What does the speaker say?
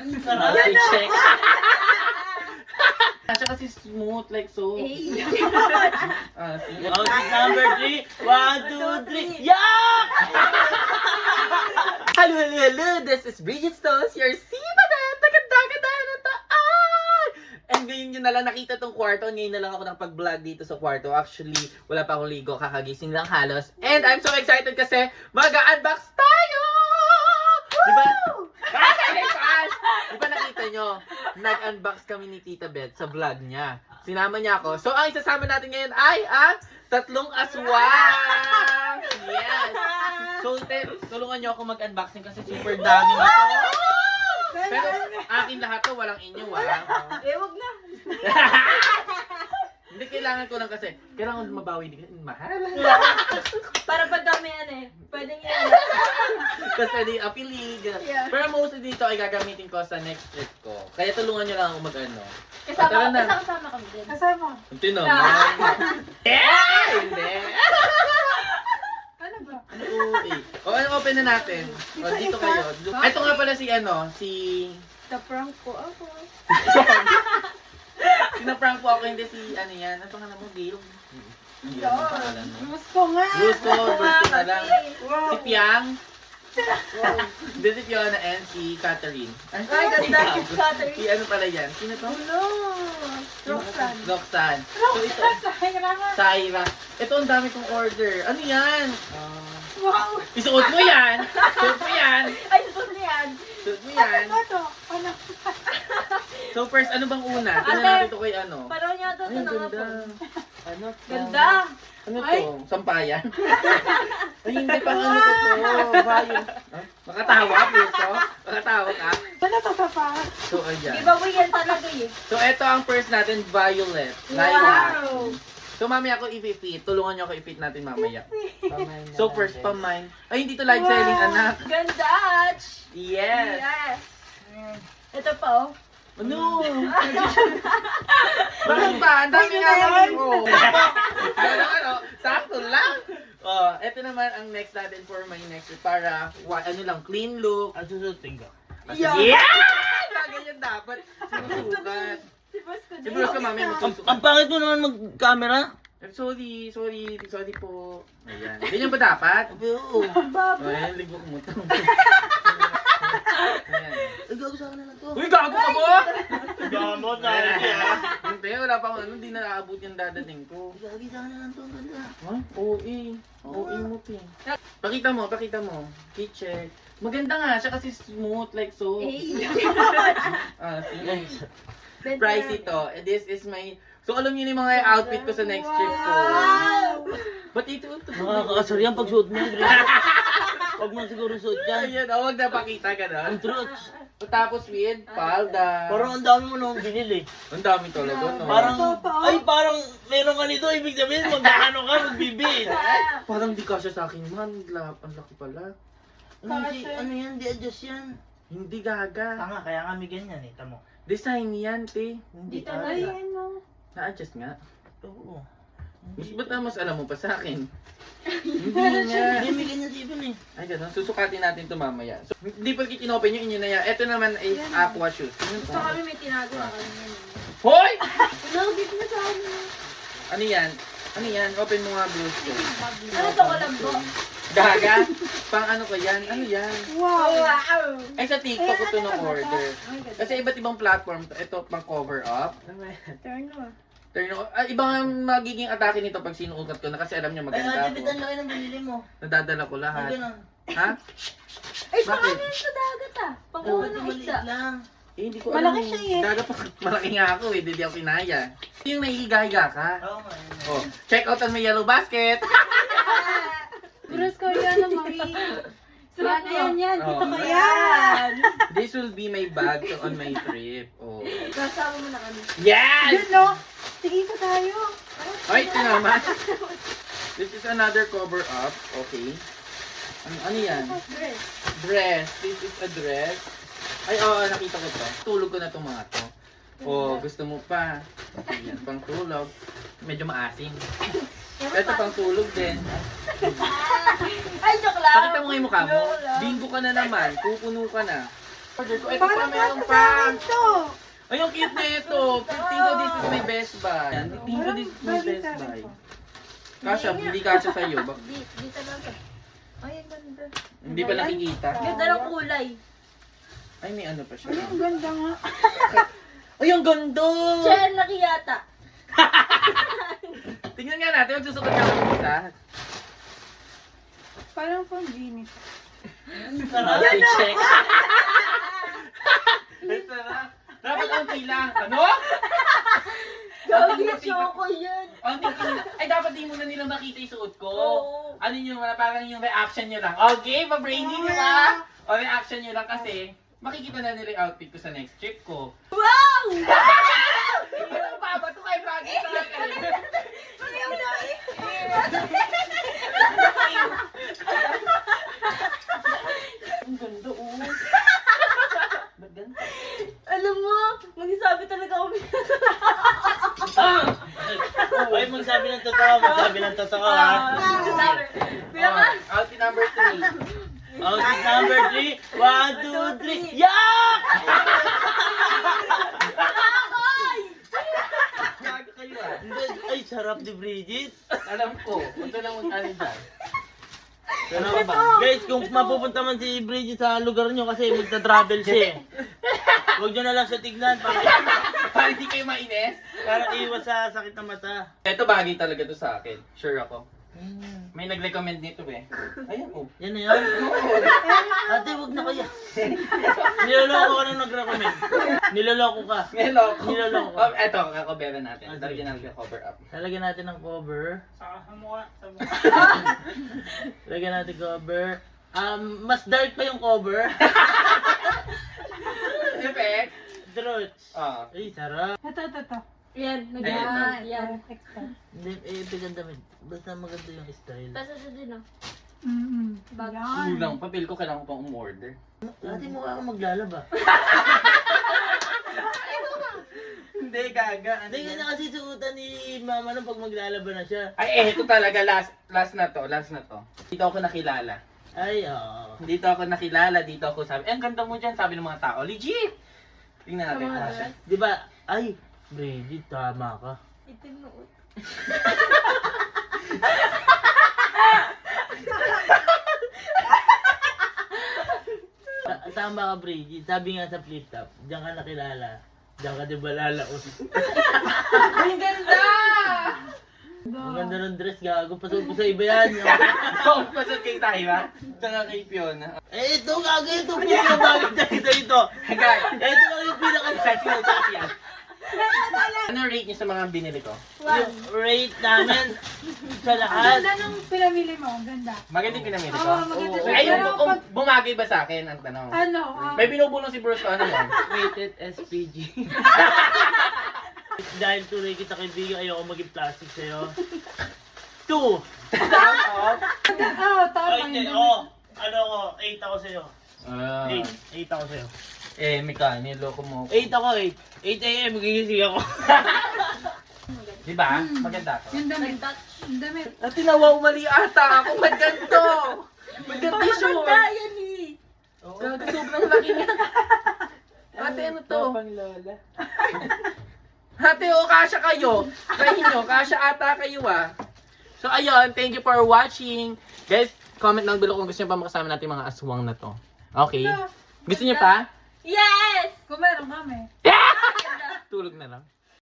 Sarap. Check. Siya kasi smooth like so. Okay, Number 3. 1, 2, 3. Yak! Hello. This is Bridget Stones, your sipadan, taga-daga-daga na taan! And ngayon nyo na lang nakita tong kwarto. Ngayon na lang ako nakapag-vlog dito sa kwarto. Actually, wala pa akong ligo. Kakagising lang halos. And I'm so excited kasi mag-unbox tayo! Diba? Diba nakita nyo? Nag-unbox kami ni Tita Beth sa vlog niya. Sinama niya ako. So, ang isasama natin ngayon ay ang 3 aswang! Yes! So, tulungan nyo ako mag-unboxing kasi super dami nito. Pero akin lahat to, walang inyo, wag na. Hindi, kailangan ko lang kasi. Kailangan mabawi din. Mahal. Para pag kami pwedeng yan. Kasi pwede appealing. Yeah. Pero mostly dito ay gagamitin ko sa next trip ko. Kaya tulungan nyo lang ako mag-ano. Kasama kami din. Hindi naman. Hindi. Ano ba? O, open na natin. O, dito kayo. Ito nga pala si Na-prank ko ako. Sinaprank po ako, hindi si, ano yan, ano pangalan mo, Gail? Hindi ano pangalan mo. Gusto nga. Gusto na lang. Si Piang. Hindi si Fiona and si Catherine. Ay, ganda. Catherine. Si ano pala yan? Sino to? Hello. Roxanne. Roxanne. So ito, Saira. Ito ang dami kong order. Ano yan? Wow. Isuot mo yan. Suot mo yan. Ay, susunod yan. Suot mo yan. Ito. Ano? So first, ano bang una? Tingnan natin ito kay ano. Parang niya ito Ay, na nga ganda. po. Ano to? Ganda. Ano Ay. to? Sampayan? Ay, hindi pa ano ko to. Violet. Huh? Makatawa, puso. Makatawa ka. Ano to sa pa? So, ayan. Giveaway yan talaga eh. So, ito ang first natin, Violet. Lilac. Wow. So, mamaya ako i-fit. Tulungan nyo ako i-fit natin mamaya. So, first, pamine. Ay, hindi to live selling, anak. Ganda. Yes. Yes. Ito pa oh. Ano? Bakit ba? Ang dami nga naman ko. Ano? Sakto lang. Oh, ito naman ang next natin for my next para ano lang, clean look. At susutin ka. Yeah! Ganyan dapat. Sinusukat. Si Bruce ka mamaya magsusukat. Ang pangit mo naman mag-camera. Sorry po. Ayan. Ganyan ba dapat? Oo. Ayan, ligwak mo to. Ayan. Ay, gago sa akin na lang to. Uy, gago ka mo! Gamot na. Hindi, wala pa akong ano, hindi na naabot yung dadating ko. Gagi sa akin na lang to. Ang ganda. Ha? OA. OA mo, Pin. Pakita mo. Check. Maganda nga, siya kasi smooth like so. Guys. Price ito. This is my... So, alam niyo yung mga outfit ko sa next trip ko. Ba't ito? Nakakaasar yan pag suot mo. Huwag mo siguro suot yan. Ayan, huwag na pakita ka na. Ang truth. Tapos with palda. Parang ang dami mo nung binili. Ang dami talaga, no? Parang meron ka nito. Ibig sabihin, magkano ka, magbibid. Parang di kasya sa akin, man. Ang laki pala. Ano yan, di adjust yan. Hindi gaga. Tanga, kaya kami ganyan eh, tamo. Design yan, te. Hindi Dito na talaga. yan no. Na-adjust nga. Oo. Ba't na mas alam mo pa sa akin? Hindi nga. Hindi, may ganyan si Ibon eh. Ay, ganun. Susukatin natin ito mamaya. So, hindi pa in-open yung inyo na yan. Ito naman is aqua shoes. Gusto kami may tinago na kami yan. Hoy! Nagit na sa amin. Ano yan? Ano yan? Open mo nga blues ko. Ano to Colombo? Gaga? Pang ano ko yan? Ano yan? Wow! Ay, sa TikTok ko ito na-order. Kasi iba't ibang platform. Ito pang cover up. Turn mo. Ibang magiging atake nito pag sinuukat ko na kasi alam niyo Ay, maganda Ate, ako. ang laki ng binili mo. Nadadala ko Ay, lahat. ganun. Ha? Ay, Bakit? paano yun sa dagat ah? Pang-uwan Ito, ng maliit isda. lang. Eh, hindi ko Malaki alam. siya eh. Dagat pa. Malaki nga ako eh. Hindi ako kinaya. Yung nahihiga-higa ka. Oo nga. yun. Oh, check out on my yellow basket. Bruce Koreano, mami. Sulat na yan. Dito Oh. ka yan. This will be my bag on my trip. Oh. Kasama mo na kami. Yes! Yun no? Sige pa tayo. Ay, ito naman. This is another cover up. Okay. Ano yan? Dress. Dress. This is a dress. Ay, oo, nakita ko to. Tulog ko na itong mga to. Oh, gusto mo pa. Ayan, pang tulog. Medyo maasim. Ito pang tulog din. Ay, joke lang. Pakita mo nga yung mukha mo. Joke lang. Bingo ka na naman. Pupuno ka na. Order ko. Ito pa, meron pa. Ay, yung cute na ito. Tingko, this is my best buy. Tingko, this is my best buy. Kasha, hindi kasha sa'yo. Dito lang to. Ay, ang ganda. Hindi pa nakikita. Ganda ng kulay. Ay, may ano pa siya. Ang ganda nga. Ay, ang ganda! Siya nakiyata. Tingnan nga natin, magsusukat ka ng isa. Parang pang genie. Sarap, check. Sarap. Dapat ang pila. Ano? Gawin na ko yan. Ay, dapat di muna nila makita yung suot ko. Oo. Ano yun, parang yung reaction nyo lang. Okay, pa-brainy nyo ba? O reaction nyo lang kasi makikita na nila yung outfit ko sa next trip ko. Wow! Ano ba? Ba't ito kayo bagay sa akin? Ang ganda, oh. Ba't ganito? Alam mo, magsasabi talaga ako. Ay, magsabi ng totoo, magsabi ng totoo ha. Outfit number 3. Outfit number 3. 1, 2, 3. Yak! Gago kayo ah. Ay, sarap ni Bridget. Alam ko. Huwag ka lang mag-ano dyan. Ano ba? Guys, kung mapupunta man si Bridget sa lugar nyo kasi magta-travel siya eh. Huwag nyo na lang siya tignan Para hindi kayo mainis. para iwas sa sakit ng mata. Ito bagay talaga to sa akin. Sure ako. May nag-recommend nito eh. Ayan oh. Yan na yan. Ate, huwag na kaya. Niloloko ka nung nag-recommend. Niloloko ka. Niloko. Niloloko. Oh, eto, kakobera natin. Ah, sige. Lagyan natin cover up. Lalagyan natin ng cover. Lagyan natin cover. Mas dark pa yung cover. Effect. Truth. Ah. Ay, sarap. Ito. Yan, Ayan. nag-yan. Yan. Hindi, maganda. Basta maganda yung style. Tapos ito din oh. Bag. Kulang pa. Feel ko kailangan ko pang umorder. Ate, mukha kang maglalaba. Hindi, gaga. Hindi ka na kasi suotan ni mama nung pag maglalaba na siya. Ay, ito talaga. Last na to. Dito ako nakilala. Ay, oo. Dito ako nakilala. Dito ako sabi, ang ganda mo dyan. Sabi ng mga tao. Legit. Tingnan natin Sa mga kung siya. Di ba? Ay, Bridget, tama ka. Itim na ut. Tama ka, Bridget. Sabi nga sa flip top, diyan ka nakilala. Diyan ka di ba lalaos? Ang ganda! Ang ganda ng dress, gago. Pasok po sa iba yan. Oo, pasok kay Tyra. Tsaka kay Fiona. Eh, ito, gago. Ito, pinakabagay dito dito. Guys, Ito lang yung sexy yan. Ano rate niyo sa mga binili ko? yung rate namin sa Ang lahat. ganda nung pinamili mo. Ang ganda. Maganda yung pinamili ko? Oo, maganda siya. Ay, yung Pero pag, bumagay ba sa akin? Ang tanong. ano, May binubulong si Bruce ko, ano yan? Rated SPG. Dahil tuloy kita kaibigan, ayoko maging plastic sa'yo. 2! Out of? tama. Ay, hindi. Oo. Ano ko? 8 ako sa'yo. 8 ako sa'yo. Mika, niloko mo. 8 ako, 8. 8 a.m. magigising ako. Diba? Maganda to. Yung damit. Nag-touch. Yung damit. At tinawaw mali ata ako. Ba't ganito? Ba't ganito yung short? Maganda yan eh. Gago, sobrang laki niya. Ate, ano to? Lola. Ate, kasha kayo. Kayo nyo, kasha ata kayo ah. So ayun, thank you for watching. Guys, comment down below kung gusto nyo pa makasama natin mga aswang na to. Okay? Gusto nyo pa? Yes! Kung meron kami. Tulog na lang.